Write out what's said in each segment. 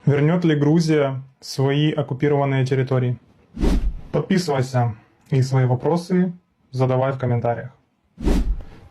Вернет ли Грузия свои оккупированные территории? Подписывайся и свои вопросы задавай в комментариях.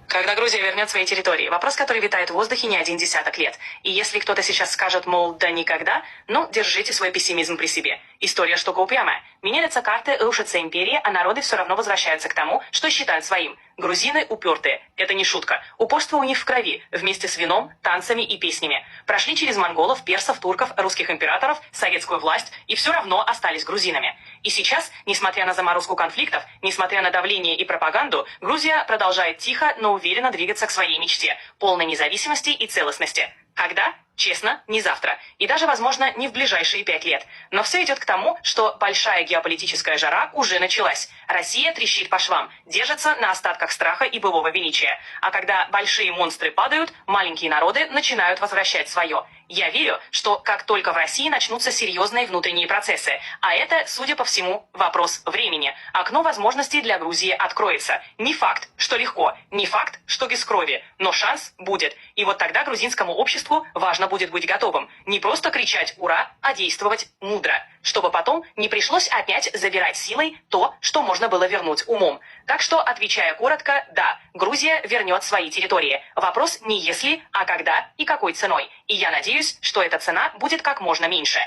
Когда Грузия вернет свои территории? Вопрос, который витает в воздухе не один десяток лет. И если кто-то сейчас скажет, мол, да никогда, ну, держите свой пессимизм при себе. История штука упрямая. Меняются карты, рушится империя, а народы все равно возвращаются к тому, что считают своим. Грузины упертые. Это не шутка. Упорство у них в крови, вместе с вином, танцами и песнями. Прошли через монголов, персов, турков, русских императоров, советскую власть и все равно остались грузинами. И сейчас, несмотря на заморозку конфликтов, несмотря на давление и пропаганду, Грузия продолжает тихо, но уверенно двигаться к своей мечте – полной независимости и целостности. Когда? Честно, не завтра. И даже, возможно, не в ближайшие 5 лет. Но все идет к тому, что большая геополитическая жара уже началась. Россия трещит по швам, держится на остатках страха и былого величия. А когда большие монстры падают, маленькие народы начинают возвращать свое. Я верю, что как только в России начнутся серьезные внутренние процессы, а это, судя по всему, вопрос времени, окно возможностей для Грузии откроется. Не факт, что легко, не факт, что без крови, но шанс будет. И вот тогда грузинскому обществу важно будет быть готовым. Не просто кричать «Ура!», а действовать мудро. Чтобы потом не пришлось опять забирать силой то, что можно было вернуть умом. Так что, отвечая коротко, да, Грузия вернет свои территории. Вопрос не если, а когда и какой ценой. И я надеюсь, что эта цена будет как можно меньше.